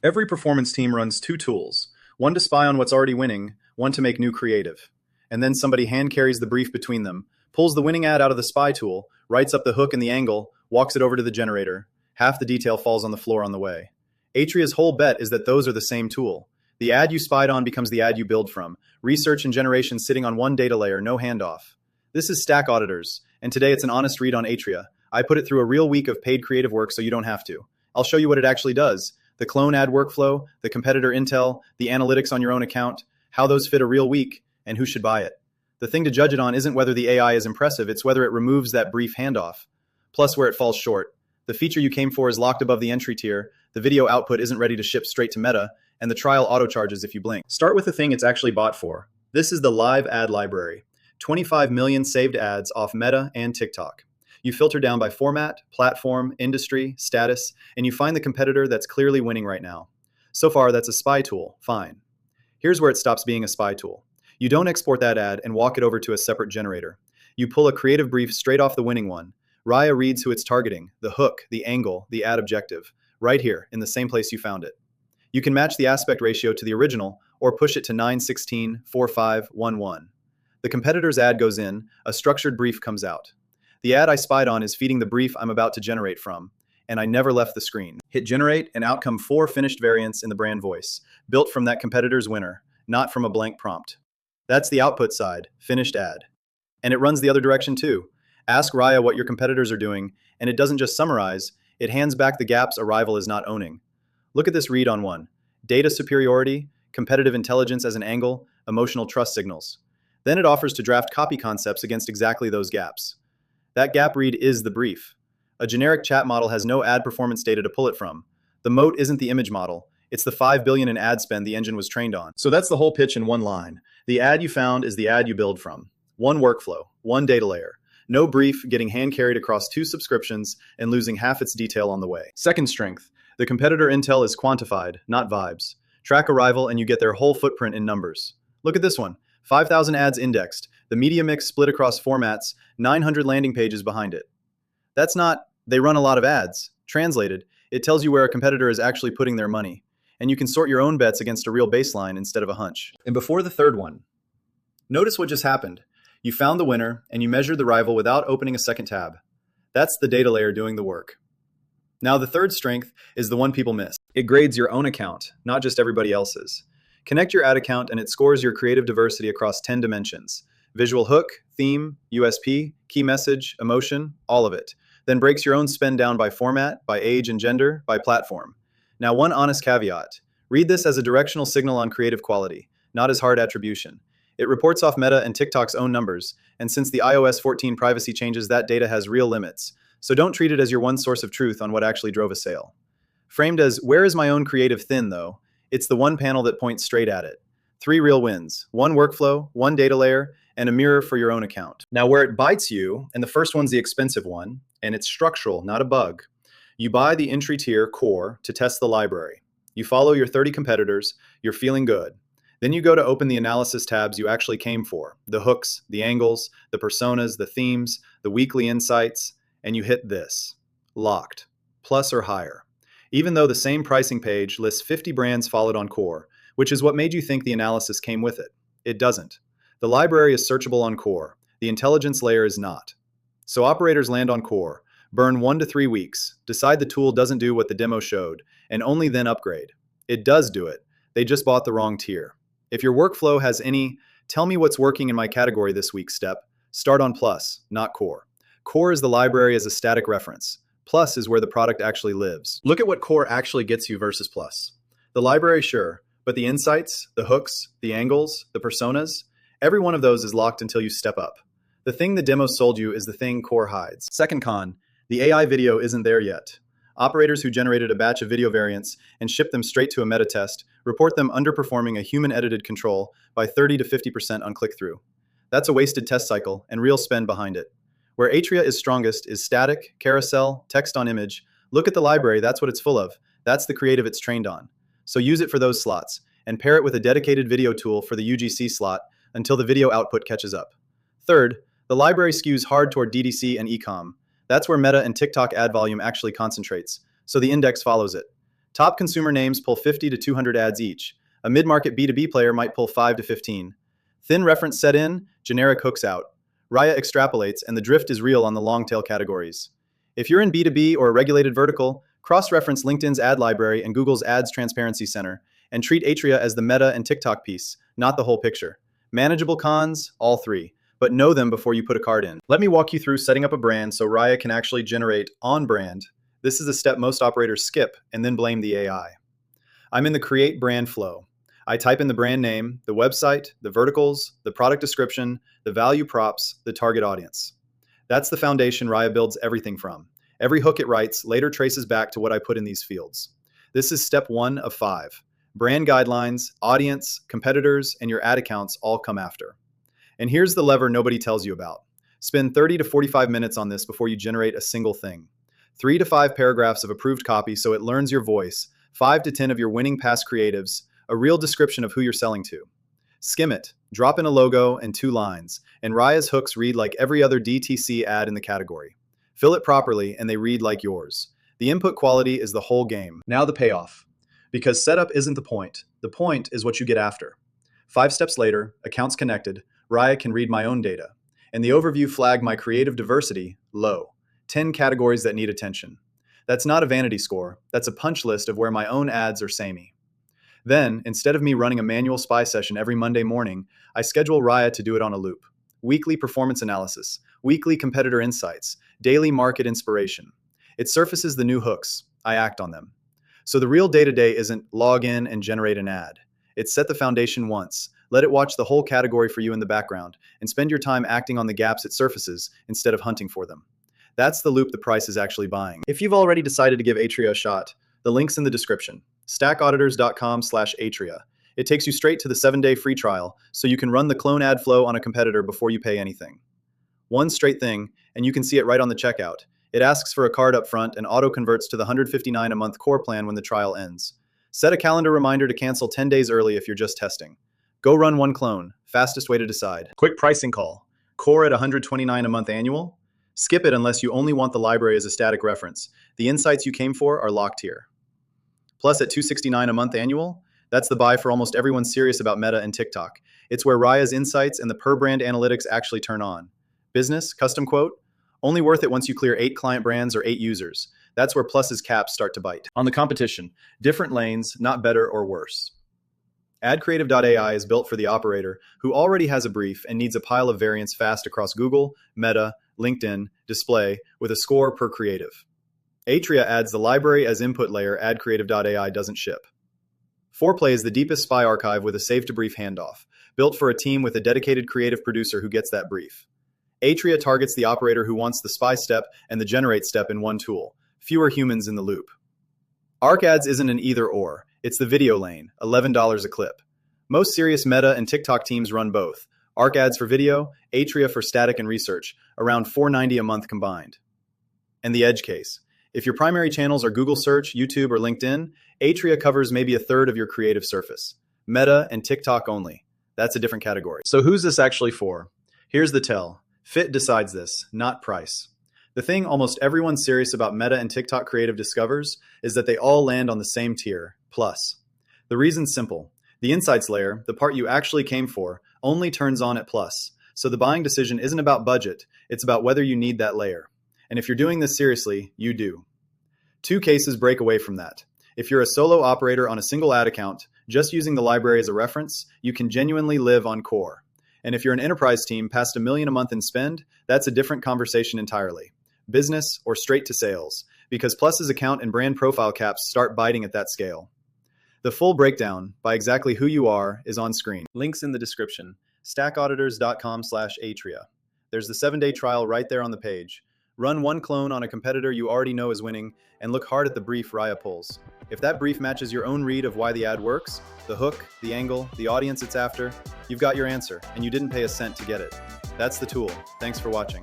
Every performance team runs two tools, one to spy on what's already winning, one to make new creative. And then somebody hand carries the brief between them, pulls the winning ad out of the spy tool, writes up the hook and the angle, walks it over to the generator. Half the detail falls on the floor on the way. Atria's whole bet is that those are the same tool. The ad you spied on becomes the ad you build from. Research and generation sitting on one data layer, no handoff. This is Stack Auditors, and today it's an honest read on Atria. I put it through a real week of paid creative work so you don't have to. I'll show you what it actually does. The clone ad workflow, the competitor intel, the analytics on your own account, how those fit a real week, and who should buy it. The thing to judge it on isn't whether the AI is impressive, it's whether it removes that brief handoff. Plus where it falls short. The feature you came for is locked above the entry tier, the video output isn't ready to ship straight to Meta, and the trial auto-charges if you blink. Start with the thing it's actually bought for. This is the live ad library. 25 million saved ads off Meta and TikTok. You filter down by format, platform, industry, status, and you find the competitor that's clearly winning right now. So far, that's a spy tool. Fine. Here's where it stops being a spy tool. You don't export that ad and walk it over to a separate generator. You pull a creative brief straight off the winning one. Raya reads who it's targeting, the hook, the angle, the ad objective, right here in the same place you found it. You can match the aspect ratio to the original or push it to 9:16, 4:5, 1:1. The competitor's ad goes in, a structured brief comes out. The ad I spied on is feeding the brief I'm about to generate from, and I never left the screen. Hit generate, and out come 4 finished variants in the brand voice, built from that competitor's winner, not from a blank prompt. That's the output side, finished ad. And it runs the other direction too. Ask Raya what your competitors are doing, and it doesn't just summarize, it hands back the gaps a rival is not owning. Look at this read on one. Data superiority, competitive intelligence as an angle, emotional trust signals. Then it offers to draft copy concepts against exactly those gaps. That gap read is the brief. A generic chat model has no ad performance data to pull it from. The moat isn't the image model, it's the $5 billion in ad spend the engine was trained on. So that's the whole pitch in one line. The ad you found is the ad you build from. One workflow, one data layer. No brief getting hand-carried across 2 subscriptions and losing half its detail on the way. Second strength, the competitor intel is quantified, not vibes. Track a rival and you get their whole footprint in numbers. Look at this one. 5,000 ads indexed, the media mix split across formats, 900 landing pages behind it. That's not, they run a lot of ads. Translated, it tells you where a competitor is actually putting their money. And you can sort your own bets against a real baseline instead of a hunch. And before the third one, notice what just happened. You found the winner and you measured the rival without opening a second tab. That's the data layer doing the work. Now the third strength is the one people miss. It grades your own account, not just everybody else's. Connect your ad account and it scores your creative diversity across 10 dimensions. Visual hook, theme, USP, key message, emotion, all of it. Then breaks your own spend down by format, by age and gender, by platform. Now one honest caveat. Read this as a directional signal on creative quality, not as hard attribution. It reports off Meta and TikTok's own numbers, and since the iOS 14 privacy changes, that data has real limits. So don't treat it as your one source of truth on what actually drove a sale. Framed as, where is my own creative thin though? It's the one panel that points straight at it. 3 real wins, one workflow, one data layer, and a mirror for your own account. Now where it bites you, and the first one's the expensive one, and it's structural, not a bug. You buy the entry tier core to test the library. You follow your 30 competitors, you're feeling good. Then you go to open the analysis tabs you actually came for, the hooks, the angles, the personas, the themes, the weekly insights, and you hit this, locked, plus or higher. Even though the same pricing page lists 50 brands followed on core, which is what made you think the analysis came with it. It doesn't. The library is searchable on core. The intelligence layer is not. So operators land on core, burn 1 to 3 weeks, decide the tool doesn't do what the demo showed, and only then upgrade. It does do it. They just bought the wrong tier. If your workflow has any, tell me what's working in my category this week step, start on Plus, not Core. Core is the library as a static reference. Plus is where the product actually lives. Look at what Core actually gets you versus Plus. The library, sure, but the insights, the hooks, the angles, the personas, every one of those is locked until you step up. The thing the demo sold you is the thing Core hides. Second con, the AI video isn't there yet. Operators who generated a batch of video variants and shipped them straight to a meta test report them underperforming a human-edited control by 30 to 50% on click-through. That's a wasted test cycle and real spend behind it. Where Atria is strongest is static, carousel, text on image. Look at the library, that's what it's full of. That's the creative it's trained on. So use it for those slots, and pair it with a dedicated video tool for the UGC slot until the video output catches up. Third, the library skews hard toward DTC and e-com. That's where Meta and TikTok ad volume actually concentrates, so the index follows it. Top consumer names pull 50 to 200 ads each. A mid-market B2B player might pull 5 to 15. Thin reference set in, generic hooks out. Raya extrapolates, and the drift is real on the long-tail categories. If you're in B2B or a regulated vertical, cross-reference LinkedIn's ad library and Google's Ads Transparency Center, and treat Atria as the Meta and TikTok piece, not the whole picture. Manageable cons, all three, but know them before you put a card in. Let me walk you through setting up a brand so Raya can actually generate on brand. This is a step most operators skip and then blame the AI. I'm in the create brand flow. I type in the brand name, the website, the verticals, the product description, the value props, the target audience. That's the foundation Raya builds everything from. Every hook it writes later traces back to what I put in these fields. This is step 1 of 5. Brand guidelines, audience, competitors, and your ad accounts all come after. And here's the lever nobody tells you about. Spend 30 to 45 minutes on this before you generate a single thing. 3 to 5 paragraphs of approved copy so it learns your voice, 5 to 10 of your winning past creatives, a real description of who you're selling to. Skim it, drop in a logo and 2 lines, and Raya's hooks read like every other DTC ad in the category. Fill it properly and they read like yours. The input quality is the whole game. Now the payoff. Because setup isn't the point is what you get after. 5 steps later, accounts connected, Raya can read my own data. And the overview flagged my creative diversity low. 10 categories that need attention. That's not a vanity score, that's a punch list of where my own ads are samey. Then, instead of me running a manual spy session every Monday morning, I schedule Raya to do it on a loop. Weekly performance analysis, weekly competitor insights, daily market inspiration. It surfaces the new hooks. I act on them. So the real day-to-day isn't log in and generate an ad. It's set the foundation once, let it watch the whole category for you in the background, and spend your time acting on the gaps it surfaces instead of hunting for them. That's the loop the price is actually buying. If you've already decided to give Atria a shot, the link's in the description. stackauditors.com/Atria. It takes you straight to the 7-day free trial, so you can run the clone ad flow on a competitor before you pay anything. One straight thing, and you can see it right on the checkout. It asks for a card up front and auto-converts to the $159 a month core plan when the trial ends. Set a calendar reminder to cancel 10 days early if you're just testing. Go run one clone. Fastest way to decide. Quick pricing call. Core at $129 a month annual? Skip it unless you only want the library as a static reference. The insights you came for are locked here. Plus at $269 a month annual? That's the buy for almost everyone serious about Meta and TikTok. It's where Raya's insights and the per-brand analytics actually turn on. Business, custom quote? Only worth it once you clear 8 client brands or 8 users. That's where Plus's caps start to bite. On the competition, different lanes, not better or worse. AdCreative.ai is built for the operator who already has a brief and needs a pile of variants fast across Google, Meta, LinkedIn, display, with a score per creative. Atria adds the library as input layer AdCreative.ai doesn't ship. Foreplay is the deepest spy archive with a save-to-brief handoff, built for a team with a dedicated creative producer who gets that brief. Atria targets the operator who wants the spy step and the generate step in one tool. Fewer humans in the loop. ArcAds isn't an either-or. It's the video lane, $11 a clip. Most serious Meta and TikTok teams run both. ArcAds for video, Atria for static and research, around $490 a month combined. And the edge case. If your primary channels are Google Search, YouTube, or LinkedIn, Atria covers maybe a third of your creative surface. Meta and TikTok only. That's a different category. So who's this actually for? Here's the tell. Fit decides this, not price. The thing almost everyone serious about Meta and TikTok creative discovers is that they all land on the same tier, Plus. The reason's simple. The insights layer, the part you actually came for, only turns on at Plus. So the buying decision isn't about budget, it's about whether you need that layer. And if you're doing this seriously, you do. 2 cases break away from that. If you're a solo operator on a single ad account, just using the library as a reference, you can genuinely live on core. And if you're an enterprise team past $1 million a month in spend, that's a different conversation entirely. Business or straight to sales, because Plus's account and brand profile caps start biting at that scale. The full breakdown, by exactly who you are, is on screen. Links in the description. stackauditors.com/Atria. There's the 7-day trial right there on the page. Run one clone on a competitor you already know is winning, and look hard at the brief Raya pulls. If that brief matches your own read of why the ad works, the hook, the angle, the audience it's after, you've got your answer, and you didn't pay a cent to get it. That's the tool. Thanks for watching.